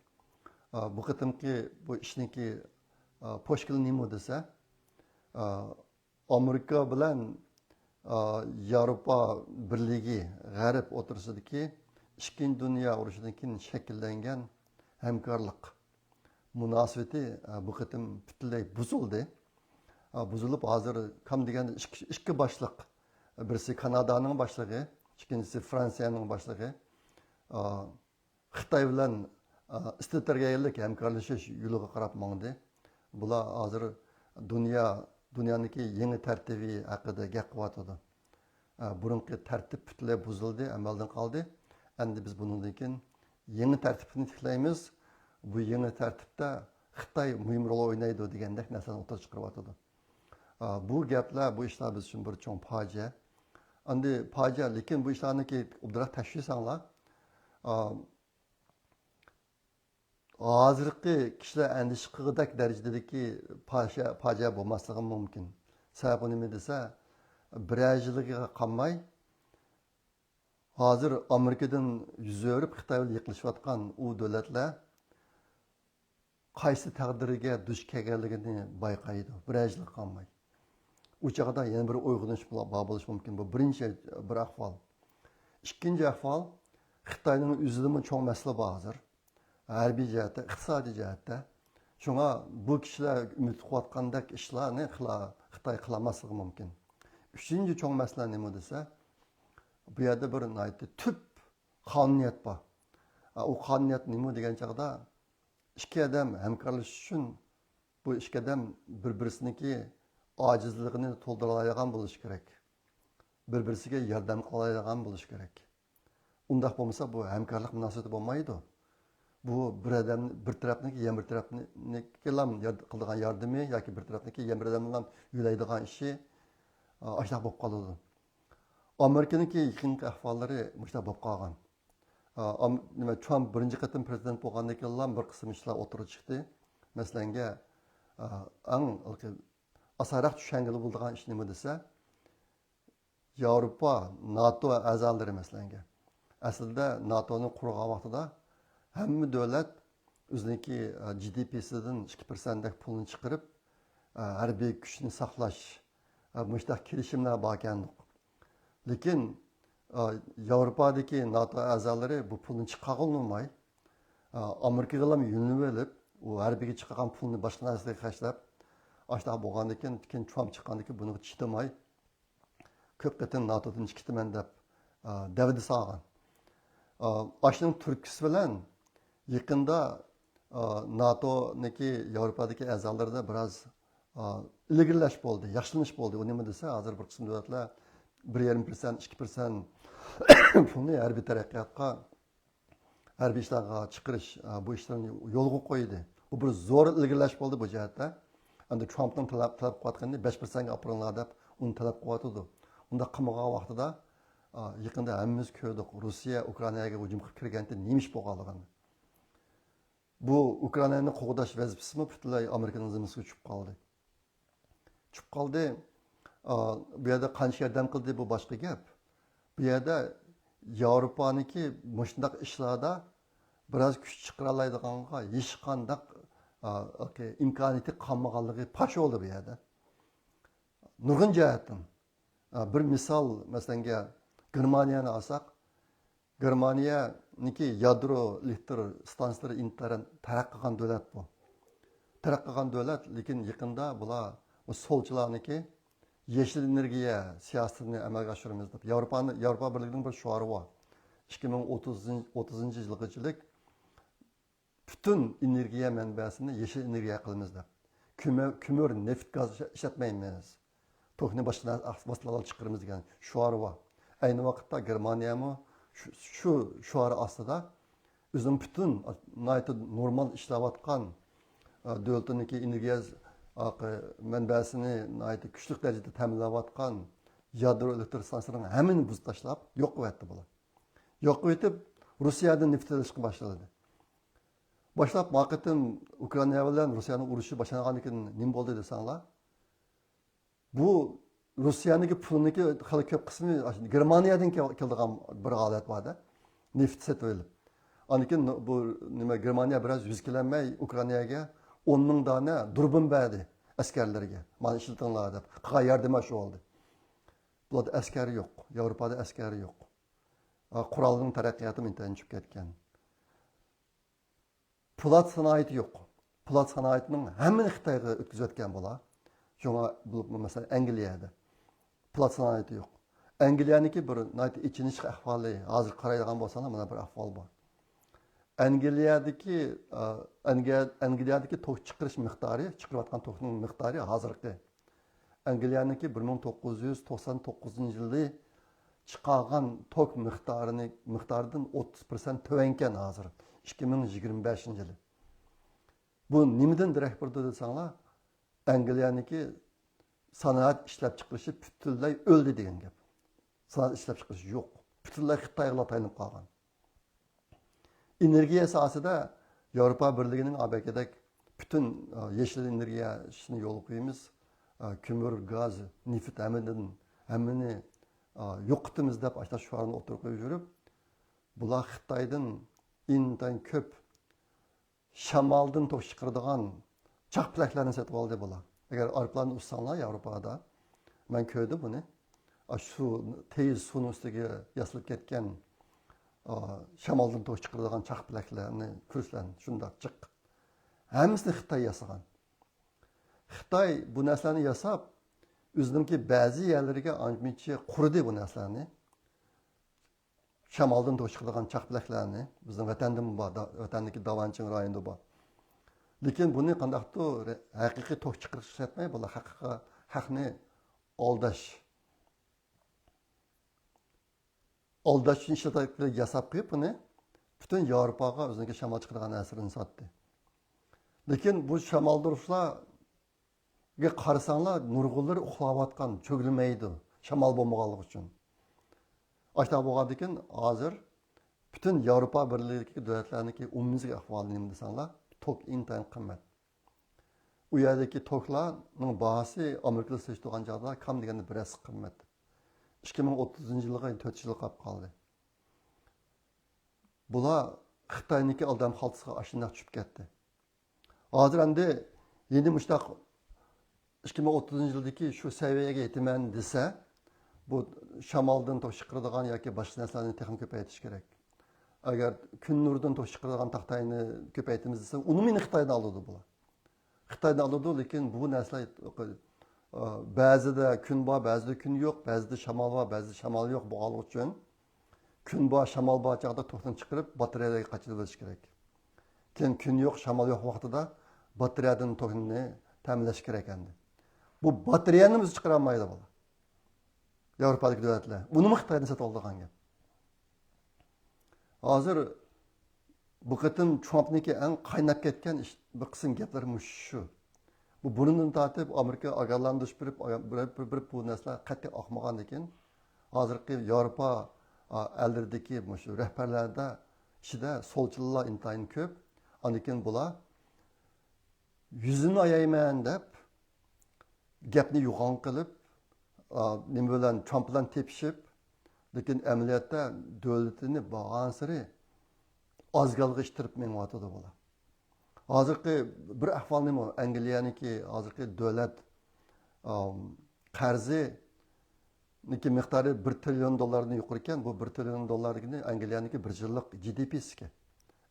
Bu qatimki bu ishniki poshkil nima desa, Amerika bilan Yevropa Birligi g'arb o'tirsidagi Ikkinchi dunyo urushidan keyin shakllangan hamkorlik munosabati bu qatim butunlay buzildi. Buzilib hozir kam degan ikki boshliq, birisi Kanadaning boshlig'i, ikkinchisi Fransiyaning boshlig'i Xitoy bilan strategik hamkorlashish yo'liga qarab mangdi. Bular hozir dunyoniki yangi tartibi haqida gap qilyotdi. Burunqi tartib butunlay buzildi, amaldan qoldi. Endi biz bundan keyin yangi tartibni tiklaymiz. Bu yangi tartibda Xitoy muhim rol o'ynaydi degandek narsani o'tirib chiqaryotdi. Bu gaplar, bu ishlar biz uchun bir cho'ng fojia. Endi fojia, lekin bu ishlarniki obdiraq tashvisanglar, hozirgi kishilar andish qilg'idek darajadagi fojia bo'lmasligi mumkin. Sababi nima desa, bir yilga qolmay hozir Amerikadan yuz o'rib Xitoyga yiqilishayotgan u davlatlar qaysi taqdiriga duch kelganligini bayqaydi. Bir yilga qolmay. u chog'da yana bir uyg'unish bo'lishi mumkin. Bu birinchi bir ahvol. Ikkinchi ahvol, Xitoyning o'zidami cho'ng masala bor hozir. Harbiy jihatda, iqtisodiy jihatda. Shunga bu kishilar umid qilayotgandek ishlarni Xitoy qilmasligi mumkin. Uchinchi cho'ng masala nima desa, bu yerda bir tüp qonuniyat bor. O qonuniyat nima degan chog'da ikki odam hamkorlashish uchun bu ikki odam bir-birisiniki ojizligini to'ldira oladigan bo'lishi kerak. Bir-birisiga yordam qila oladigan bo'lishi kerak. Undaq bo'lmasa bu hamkorlik munosabati bo'lmaydi. Bu bir odam bir tarafniki, yana bir tarafniki qiladigan yordami yoki bir tarafniki yana bir odamning yo'laydigan ishi ashaq bo'lib qoladi. Amerikaniki yaqinqi ahvollari mushta bo'lib qolgan. Trump birinchi qatim prezident bo'lgandan keyin bir qism ishlar o'tirib chiqdi. Masalanga eng asaraq tushangili bo'lgan ish nima desa, Yevropa, NATO a'zolari masalanga. Aslida NATO'ning qurgan vaqtida hamma davlat o'ziniki GDP'sidan 2% dak pulni chiqarib, harbiy kuchni saqlash mushtaq kelishimlar bor ekan. Lekin Yevropadagi NATO a'zolari bu pulni chiqarolmay, Amerikaga ham yo'linib olib, u harbiyga chiqqan pulni boshqa narsaga xarjlab, ashta bo'lgandan keyin Trump chiqqandan keyin buni chidamay, ko'p qatim NATOdan chiqaman deb davda solgan. Ashning turkisi bilan yaqinda NATO'niki Yevropadagi a'zolarida biroz ilgirlash bo'ldi, yaxshilanish bo'ldi. U nima desa, hozir bir qism davlatlar 1,5%, 2% pulni harbiy taraqqiyotga, harbiy ishlarga chiqarish bu ishlarni yo'lga qo'ydi. Bu bir zo'r ilgirlash bo'ldi bu jihatda. Endi Trumpning talab qilayotgani 5% ga opiringlar deb uni talab qilyotdi. Unda qilmagan vaqtida yaqinda hammamiz ko'rdik, Rossiya Ukrainaga hujum qilib kirganda nima ish bo'lganligini. Bu Ukrainani qo'g'dash vazifasimi butunlay Amerikaning zimmasiga tushib qoldi. Tushib qoldi. Bu yerda qancha yordam qildi bu boshqa gap. Bu yerda Yevropaniki mushundaq ishlarda biroz kuch chiqara oladiganga hech qanday imkoniyati qolmaganligi pash bo'ldi bu yerda. Nurg'un jihatdan bir misol, masalan, Germaniyani olsak, Germaniyaniki yadro elektr stansiyalari intaran taraqqiy qilgan davlat bu. Taraqqiy qilgan davlat, lekin yaqinda bular bu solchilarniki yeşil energiya siyosatini amalga oshiramiz deb Yevropa Birligining bir shuari bor. 2030 yilgacha butun energiya manbasini yeşil energiya qilamiz deb. Ko'mir, neft, gaz ishlatmaymiz. To'xni boshqa vositalar chiqaramiz degan shuari bor. Ayni vaqtda Germaniyami shu shuari ostida o'zining butun normal ishlayotgan davlatniki energiya manbasini kuchli darajada ta'minlayotgan yadro elektr stansiyalarini hammani buzib tashlab yo'q qilyapti bular. Yo'q qilib Rossiyadan neft olishga boshladi. Boshlab vaqtim Ukraina bilan Rossiyaning urushi boshlangandan keyin nima bo'ldi desanglar, bu Rossiyaniki pulniki hali ko'p qismi Germaniyadan keladigan bir holat borda. Neft sotib olib. Anikin bu nima Germaniya biroz yuzkilanmay Ukrainaga 10 ming dona durbin berdi askarlarga. Mana ishiltinglar deb. Qilgan yordami shu oldi. Bularda askari yo'q. Yevropada askari yo'q. Qurolning taraqqiyoti mintanchib ketgan. Po'lat sanoati yo'q. Po'lat sanoatining hammani Xitoyga o'tkazayotgan bo'lar. Shunga bu masalan Angliyada po'lat sanoati yo'q. Angliyaniki bir ichinish ahvoli hozir qaraydigan bo'lsalar, mana bir ahvol bor. Angliyadagi to'q chiqarish miqdori, chiqarayotgan to'qning miqdori hozirgi Angliyaniki 1999-yilda chiqargan to'q miqdoridan 30% to'vankan hozir 2025-yili. Bu nimadan darak berdi desanglar, Angliyaniki sanoat ishlab chiqarishi butunlay o'ldi degan gap. Sanoat ishlab chiqarish yo'q. Butunlay Xitoyga tayinib qolgan. Energiya sohasida Yevropa Birligining ABK'dek bütün yeşil energiya ishini yo'l qo'yamiz. Ko'mir, gaz, neft hammani yo'q qilamiz deb ashta shularni o'tirib qo'yib yurib, bular Xitoydan intan ko'p shamoldan to'q chiqaradigan chaqplaklarni sotib oldi bular. Agar aeroplanni ussanglar Yevropada Ben ko'rdim buni. Tez suvning ustiga yasilib ketgan shamoldan to'q chiqaradigan chaq bilaklarni, kurslarni shundoq chiq. Hammasini Xitoy yasagan. Xitoy bu narsalarni yasab, o'zininki ba'zi yerlariga ancha qurdi bu narsalarni. Shamoldan to'q chiqaradigan chaq bilaklarni bizning vatandagi Davanching rayonida bor. Lekin buni qandaqdir haqiqiy to'q chiqarish etmay, bular haqni aldash uchun ishlatib yasab qo'yib buni butun Yevropaga o'ziga shamol chiqargan narsalarni sotdi. Lekin bu shamoldurishlarga qarasanglar nurg'unlar uxlayotgan, cho'gilmaydi shamol bo'lmaganligi uchun. Ashta bo'lgandan hozir butun Yevropa birligidagi davlatlarniki umumdagi ahvolini nima desanglar, tok intayin qimmat. U yerdagi toklarning bahasi Amerikada so'rashgan joyda kam deganda biroz qimmat. 2030-yilga 4 yil qolib qoldi. Bular Xitoyniki odam xaltasiga ashundoq tushib ketdi. Hozir endi yeni mushtaq 2030-yildagi shu saviyaga yetaman desa, bu shamoldan to'q chiqaradigan yoki boshqa narsalarni texnik ko'paytirish kerak. Agar kun nuridan to'q chiqaradigan taqtayni ko'paytiramiz desa, uni Xitoydan oladi bular. Xitoydan oladi, lekin bu narsalar ba'zida kun bor, ba'zida kun yo'q, ba'zida shamol bor, ba'zida shamol yo'q bo'lganligi uchun kun bor, shamol bor chog'da to'qni chiqarib batareyaga qachirib olish kerak. Keyin kun yo'q, shamol yo'q vaqtida batareyadan to'qni ta'minlash kerak endi. Bu batareyani biz chiqara olmaydi bular. Yevropadagi davlatlar. Buni Xitoydan sotib olgan gap. Hozir bu qatim Trumpniki eng qaynab ketgan bir qism gaplar shu. Bu burundan tortib Amerika ogohlantirish berib bu narsalar qat'iy oqmagan ekan. Hozirgi Yevropa ellardagi shu rahbarlarda ichida solchilar intayin ko'p. Anikin bular yuzini ayayman deb gapni yo'g'on qilib, nima bilan Trump bilan tepishib, lekin amaliyotda davlatini borgan sari ozgalg'i ishtirib meniyotdi bular. Hozirgi bir ahvol nima? Angliyaniki hozirgi davlat qarzi miqdori 1 trillion dollardan yuqori ekan. Bu 1 trillion dollarni Angliyaniki 1 yillik GDP'siga.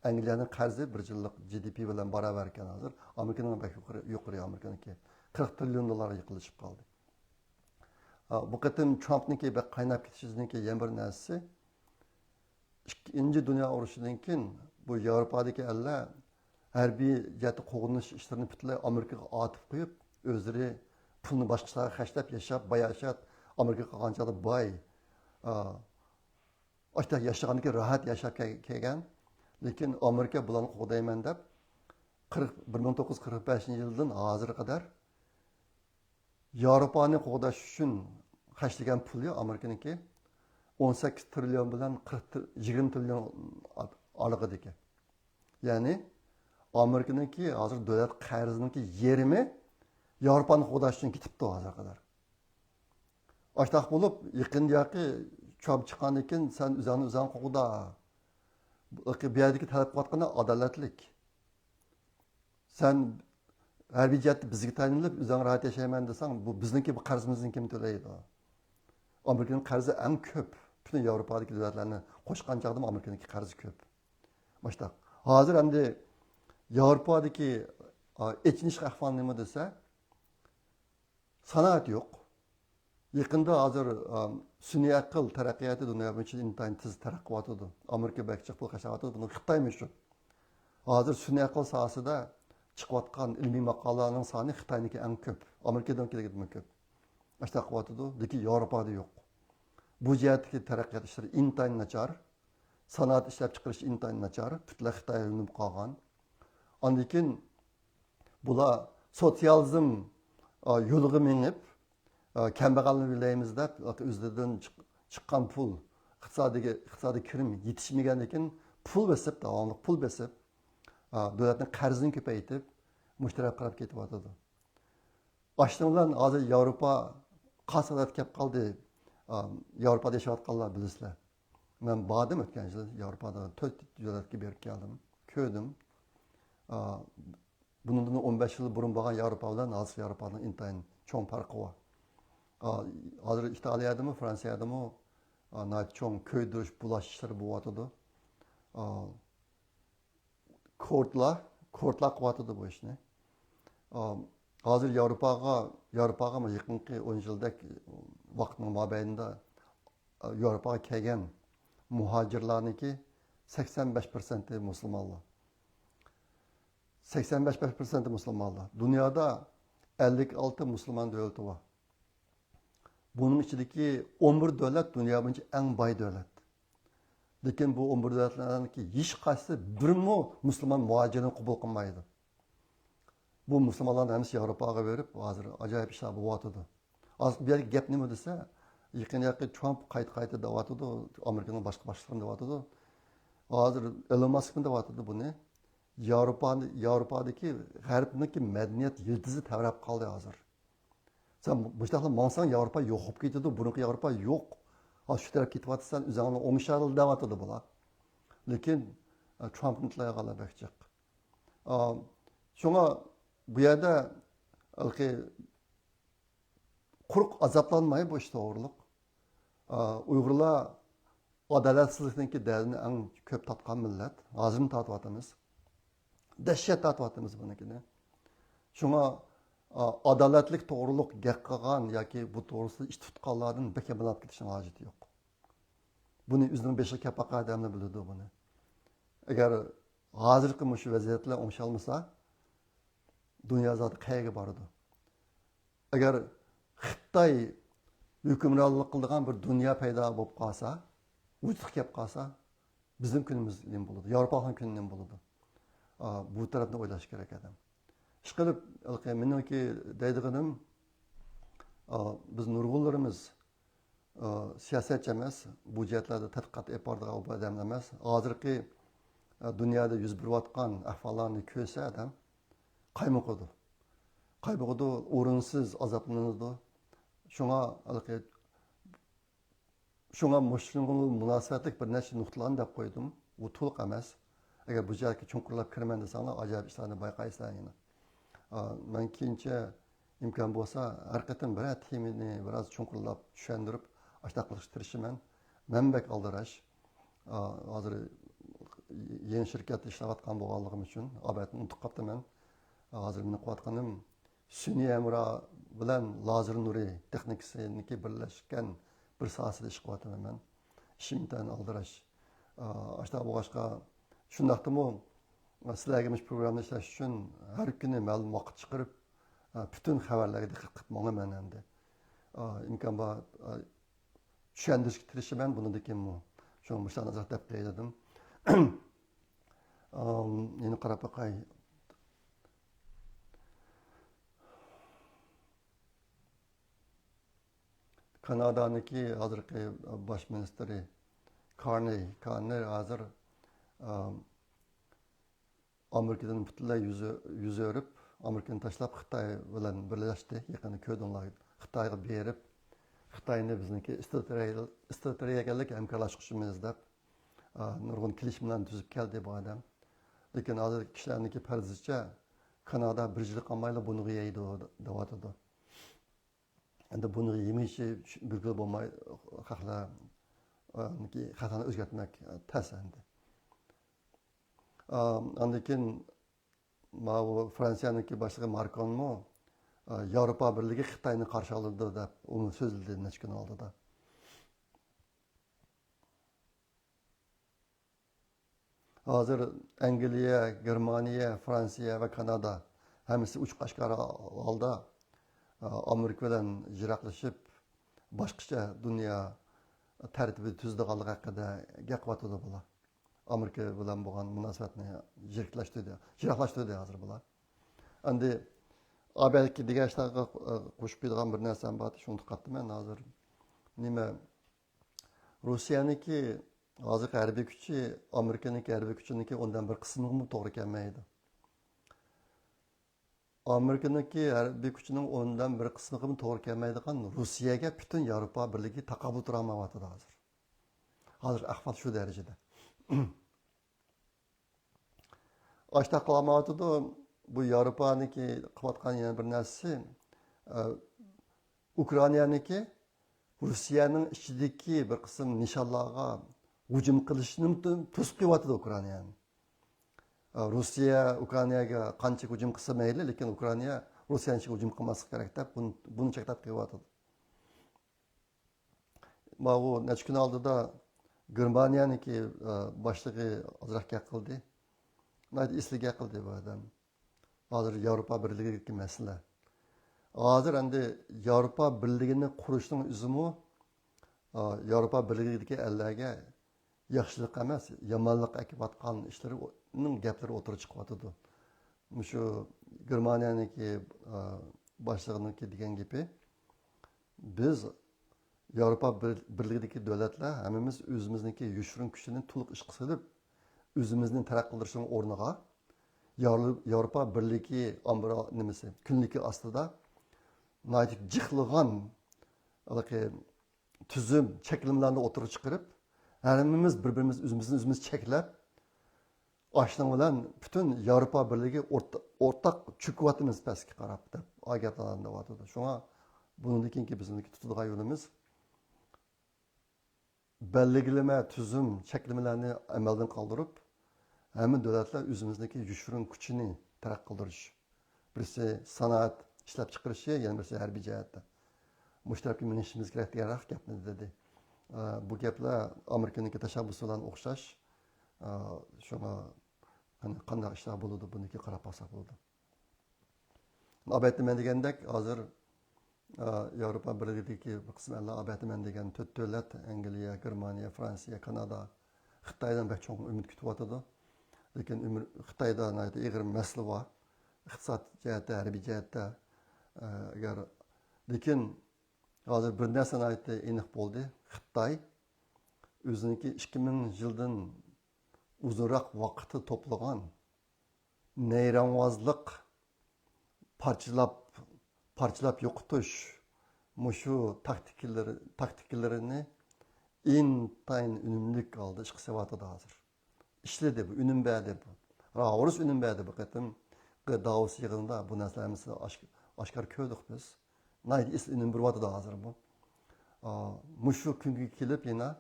Angliyaning qarzi 1 yillik GDP bilan barobar ekan hozir. Amerikaning yuqori Amerikaniki 40 trillion dollar yiqilishib qoldi. Bu qatim Trumpniki bir qaynab ketishizniki yana bir narsasi. Ikkinchi dunyo urushidan keyin bu Yevropadagi ellar harbiy jihati qo'g'inish ishlarini butunlay Amerikaga otib qo'yib, o'zlari pulni boshqalarga xashlab yashab, boyashab, Amerikaga qanchalik boy, ashta yashaganiki rahat yashab kelgan. Lekin Amerika bularni qo'g'dayman deb 1945-yildan hozirga qadar Yevropani qo'g'dash uchun xashlagan puli Amerikaniki 18 trillion bilan 20 trillion aralığıdaki. Ya'ni Amerikaniki hozir davlat qarziniki yarmi Yevropani qo'g'dash uchun ketibdi hozirga qadar. Ashtaq bo'lib, yaqin-yaqi chop chiqqan ekan, sen o'zing qo'g'da. Bu yerdagi talab qilayotgani adolatlik. Sen harbiy jihatda bizga tayinlab, o'zing rahat yashayman desang, bu bizniki bu qarzimizni kim to'laydi? Amerikaning qarzi eng ko'p. Butun Yevropadagi davlatlarni qo'shgan chog'da Amerikaniki qarzi ko'p. Boshqa. Hozir endi Yevropadagi echinish ahvoli nima desa, sanoat yo'q. Yaqinda hozir sun'iy aql taraqqiyoti dunyo bo'yicha intayin tez taraqqiyot qildi. Amerika bakchiq pul qashayotdi, buni Xitoymi shu. Hozir sun'iy aql sohasida chiqayotgan ilmiy maqolalarning soni Xitoyniki eng ko'p. Amerikadan kelgani ko'p. Ashta qilyotdi, lekin Yevropada yo'q. Bu jihatdagi taraqqiyot ishlari intayin nachar. Sanoat ishlab chiqarish intayin nachar. Butunlay Xitoy urinib qolgan. Ondan keyin bular sotsializm yo'liga minib kambag'alni bilaymiz deb o'zlaridan chiqqan pul iqtisodiy kirim yetishmagan ekan pul besib, davomli pul besib davlatning qarzini ko'paytirib mushtarak qarab ketyapti. Ashton bilan hozir Yevropa qasadat kelib qoldi. Yevropada yashayotganlar bilasizlar. Men bordim o'tgan yil Yevropada 4 davlatga berib keldim. Ko'rdim. Bundan 15 yil burun bo'lgan Yevropa bilan hozir Yevropaning intayin cho'ng farqi bor. hozir Italiyadami, Fransiyadami cho'ng ko'ydirish bulash ishlari bo'lyotidi. Kortlar qilyotidi bu ishni. Hozir Yevropaga yaqinqi 10 yildek vaqtning mobaynida Yevropaga kelgan muhojirlarniki 85% musulmonlar. 85% musulmonlar. Dunyoda 56 musulmon davlati bor. Bunun içindeki 11 davlat dünya bo'yicha eng boy davlat. Lekin bu 11 davlatlarniki hech qaysi birmi musulmon muhojirni qabul qilmaydi. Bu musulmonlarni hammasi Yevropaga berib, hozir ajoyib ishlar bo'lyotidi. Hozir bu yerga gap nima desa, yaqin Trump qayta deyotidi, Amerikaning boshqa boshlig'ini deyotidi. Hozir Elon Musk deyotidi buni. Yevropadagi g'arbniki madaniyat yildizi tavrab qoldi hozir. Sen müştahlı mansan Avrupa yok hop gidiyordu, bununki Avrupa yok. Ha şu taraf gitvatsan üzerine omişarlı devatıdı bula. Lakin Trump'ın tlaya kalabekecek. Şuna bu yerde kuruk azaplanmayı bu işte doğruluk. Uygurlar adaletsizlikdeki derdini en köp tatkan millet. Hazırını tatvatımız. Dehşet tatvatımız bununkini. Şuna adaletlik doğruluk gap qilgan yoki bu to'g'risida ish tutganlardan bekamalab ketishning hojati yo'q. Buni o'zining beshiga kapaqa odamlar biladi buni. Agar hozirgi shu vaziyatlar o'ngshalmasa, dunyo zoti qayerga boradi? Agar Xitoy hukmronlik qilgan bir dunyo paydo bo'lib qolsa, vujudga kelib qolsa, bizning kunimiz nim bo'ladi, Yevropaning kuni nim bo'ladi. Bu tarafni o'ylash kerak adam. İşqilib, meniki deydiğim, biz nurgullarımız siyasetçi emas, bu cihetlerde tadqiqat yapardığı bu adamlar emas. Hazırki dünyada yüz berayotgan ahvollarni ko'rsa adam qaymoqidi. O'rinsiz azoblanadi. Shunga munosabatlik bir necha nuqtalarni deb qo'ydim. Bu to'liq emas. Agar bu joyga chunqurlab kirman desanglar, ajoyib ishlarni bayqaysizlar yana. Ben keyincha imkon bo'lsa har qatim bir temani biroz chunqurlab tushuntirib ashta qilishga tirishaman. Manbak aldirash hozir yangi shirkatda ishlayotgan bo'lganligim uchun obatni unutib qolibman. Hozir meni qilayotganim sun'iy amro bilan lazer nuri texnikasini birlashgan bir sohasida ish qilyapman men. Ishimdan aldirash. Ashta bo'lg'ashqa shundaqdimi sizlarga bu programda ishlash uchun har kuni ma'lum vaqt chiqarib butun xabarlarga diqqat qilib boraman endi. Imkon bor tushuntirishga tirishaman bundan shu mushani nazar deb qo'ydim. Yana qarab boqay. Kanada'niki hozirgi bosh ministri Carney hozir Amerika'dan butunlay yüz örüp, Amerika'nı taşlap Xitay bilan birleşti. Yaqini ko'dinlar Xitoyga berib, Xitoyni bizniki strategik hamkorlashishimiz deb nurg'un kelishimlarni tuzib keldi bu odam. Lekin hozir kishilarniki farzicha Kanada bir yil qolmayli buni yeydi deyotdi. Endi buni yemishi bilgil bo'lmay xatoni o'zgartmak tas endi. Andakin Fransiyadagi boshlig'i Macronmi Yevropa birligi Xitoyni qarshi oldi deb uni so'zladi necha kun oldida. Hozir Angliya, Germaniya, Fransiya va Kanada hammasi uch qashqar holda Amerika bilan jiroqlashib boshqacha dunyo tartibi tuzdiganligi haqida gap qiladi bular. Amerika bilan bo'lgan munosabatni jiroqlashtirdi hozir bular. Endi belki degan ishlarga qo'shib qo'yadigan bir narsam bor, shuni qattiman hozir. Nima Rossiyaniki hozir harbiy kuchi Amerikaniki harbiy kuchiniki undan bir qismi to'g'ri kelmaydi. Amerikaniki harbiy kuchining undan bir qismi to'g'ri kelmaydigan Rossiyaga butun Yevropa birligi taqobil tura olmayapti hozir. Hozir ahvol shu darajada. Ashta qilmayotdi bu Yevropaniki qilayotgan yana bir narsasi Ukrainaniki Rusiyaning ichidagi bir qism nishonlarga hujum qilishni to'sib qo'yapti Ukrainani. Rossiya Ukrainaga qancha hujum qilsa mayli, lekin Ukraina Rossiyaga hujum qilmaslik kerak deb buni cheklab qo'yapti. Bu necha kun oldida Germaniyaniki boshlig'i ozroq gap qildi. Esliga qildi bu odam. Hozir Yevropa birligidagi masala. Hozir endi Yevropa birligini qurishning o'zimi Yevropa birligidagi ellarga yaxshilik emas, yomonlik akayotgan ishlarining gaplari o'tirib chiqyotdi. Shu Germaniyaniki boshlig'iniki degan gapi, biz Yevropa birligidagi davlatlar hammamiz o'zimizniki yoshirin kuchini to'liq ish qilib, o'zimizni taraqqiy qilishning o'rniga Yevropa birligi nimasi kunligi ostida jixligan tuzum cheklimlarni o'tirib chiqarib, hammamiz bir-birimiz o'zimizni cheklab, ashning bilan butun Yevropa birligi o'rtaq cho'kyapmiz pastga qarab deb ogohlantirilyapti. Shunga bundan keyingi bizniki tutadigan yo'limiz belgilama tuzum cheklamalarni amaldan qoldirib, hamma davlatlar o'zimizniki yoshirin kuchini taraqqiy qildirish. Birisi sanoat ishlab chiqarishi, yana birisi harbiy jihatda. Mushtarak minishimiz kerak degan gapni dedi. Bu gaplar Amerikaniki tashabbusi bilan o'xshash. Shunga qanday ishlar bo'ladi, buniki qarab olsak bo'ladi. Albatta men degandek, hozir Yevropa birligidagi bir qism ellar albatta men degan 4 davlat, Angliya, Germaniya, Fransiya, Kanada, Xitoydan bir cho'ng umid kutyapti. Lekin Xitoyda ig'ir masala bor. Iqtisod jihatda, harbiy jihatda agar lekin hozir bir narsani aytdi, aniq bo'ldi. Xitoy o'ziniki 2000 yildan uzunroq vaqtda to'plagan nayronvozlik parchalab yo'qotish shu taktikalarni intayin unumli oldi ish qilyapti hozir. İşledi bu, ünüm bədi bu. Orası ünüm bədi bu qatim. Davos yığınında bu nəsələrimizdə aşkar köydük biz. Naydı isl ünüm bir vadı da hazır bu. Muşu künkü kilip yine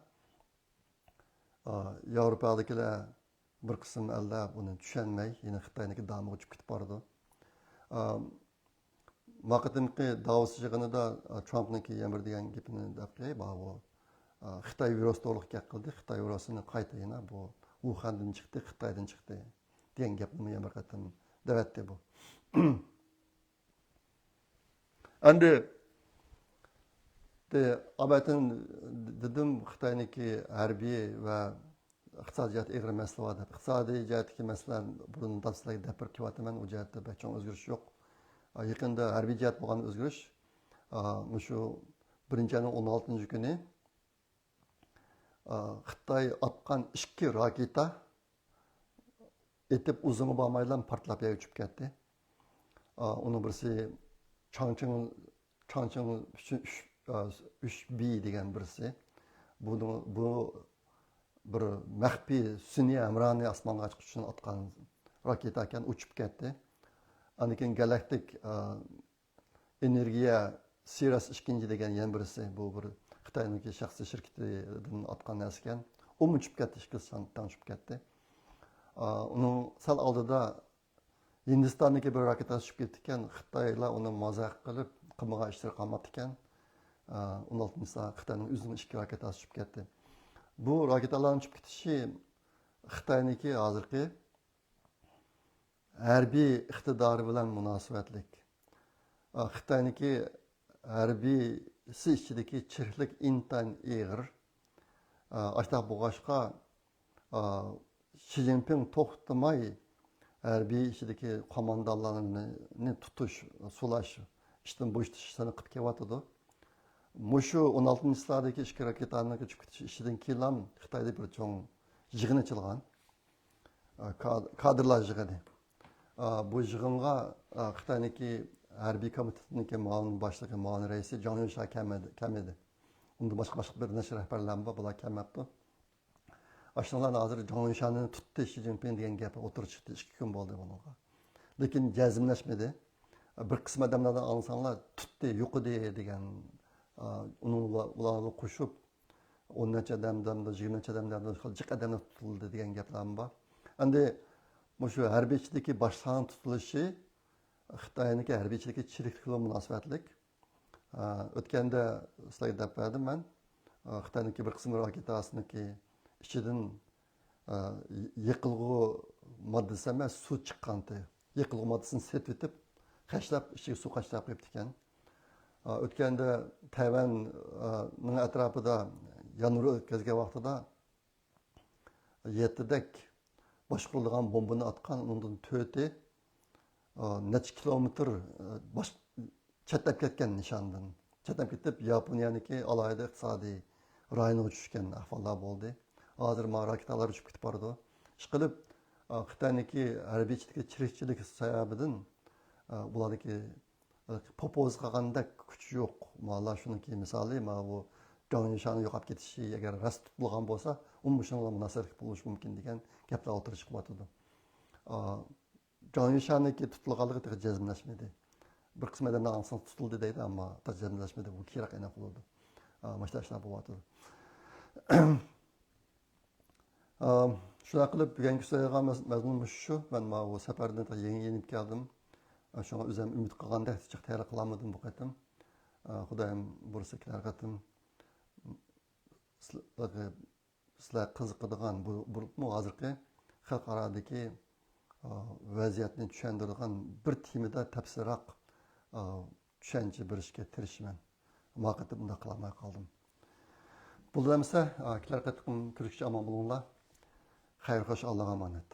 Avrupa'dakiler bir kısım əldə bunu düşənmək, yine Xitay'daki damı uçup gitip vardı. Vakitimki Davos yığınında Trump'nınki yemir degan gepini dəbqey, bu Xitay virus doğruluk gap qildi. Xitay virusini qayta yine bu Wuhan'dan çıktı, Xitay'dan çıktı diyen gapni yemir qatim davetdi bu. Endi abatin dedim Xitay'niki harbiy ve iqtisodiyat ig'ir masala var. İqtisodiy jihatdagi masalalar bunun tafsilga dapir kelyapman, u jihatda hech cho'ng o'zgarish yo'q. Yaqinda harbiy jihat bo'lgan o'zgarish shu 1-ayning 16-kuni Xitoy atgan 2 raketa etib uzunga bormaylan portlab uchib ketdi. Onun birisi Changchun 3B degan birisi. Bu bir maxfiy sun'iy amrani osmonga chiqish uchun atgan raketa ekan, uchib ketdi. Anikin galaktik energiya Sirius 2 degan yana birisi, bu bir Xitoyniki shaxsiy shirkatidan atgan narsa ekan. U uchib ketdi, ishqilsan uchib ketdi. Uning sal oldida Hindistonniki bir raketa uchib ketdi ekan, Xitoylar uni mazax qilib qilmagan ishlar qolmadi ekan. 16-da Xitoyning o'zining 2 raketasi uchib ketdi. Bu raketalarning uchib ketishi Xitoyniki hozirgi harbiy iqtidori bilan munosabatlik. Xitoyniki harbiysi ichidagi chiriklik intayin ig'ir. Ashta bo'g'ashqa Xi Jinping to'xtamay harbiy ichidagi qo'mondonlarni tutish, sulash, ishdan bo'shatishni qilib kelyapti. Mushu 16-yildagi 2 raketalarni uchib ketish ishidan keyin ham Xitoyda bir cho'ng yig'in ochilgan. Kadrlar yig'ini. Bu yig'inga Xitoyniki harbiy komitetniki ma'lum boshlig'i, ma'lum raisi Zhang Yunsha kam edi. Unda boshqa bir nechta rahbarlar bor, bular kelmabdi. Ashnalar hozir Zhang Yunshani tutdi Xi Jinping degan gapi o'tirib chiqdi, 2 kun bo'ldi bunga. Lekin jazmlashmadi. bir qism odamlardan olsanglar tutdi yo'qidi degan ularga qo'shib 10 necha odamdan 20 necha odamdan jiq odamlar tutildi degan gaplar bor. Endi shu harbiychilikki boshlangan tutilishi Xitoyniki harbiychilikka chiriklik munosabatlik. O'tganda sizlarga deb berdim men. Xitoyniki bir qism raketasiniki ichidan yiqilg'u moddasi emas suv chiqqandi. Yiqilg'u moddasini setib etib, qashlab ichiga suv qashlab qo'yibdi ekan. O'tganda Tayvanning atrofida yomg'ir o'tkazgan vaqtida 7 dak boshqarilgan bombani atgan, undan 4 necha kilometr chetlab ketgan nishondan. Chetlab ketib, Yaponiyaniki alohida iqtisodiy rayonga tushgan ahvollar bo'ldi. Hozir raketalar uchib ketib bordi. Ishqilib, Xitoyniki harbiychilikka chirikchilik sababidan bularniki popoz qilgandek kuch yo'q. Mana shuniki misoli, mana bu Jonishani yo'qolib ketishi agar rost tutilgan bo'lsa, shunga munosabat bo'lishi mumkin degan gaplar o'tirib chiqyapti. Jonishanniki tutilganligi jazmlashmadi. Bir qism odamlar ansonsiz tutildi deydi, ammo jazmlashmadi. Bu kerak aniq bo'ldi. Mana shu ishlar bo'lyapti. Shuna qilib bugungi so'ygan mazmun shu. Men mana bu safardan yenib keldim. Shunga o'zim umid qilgandek chiq tayyor qilamadim bu qatim. Xudoyim bursa kelar qatim sizlar qiziqadigan bu hozirgi xalqarodagi vaziyatni tushuntiradigan bir temada tafsilroq tushuncha berishga tirishman. Vaqtim bunday qilmay qoldim. Bulamsa, kelar qatim ko'rishga omon bo'linglar. Xayr xo'sh, Allohga omonat.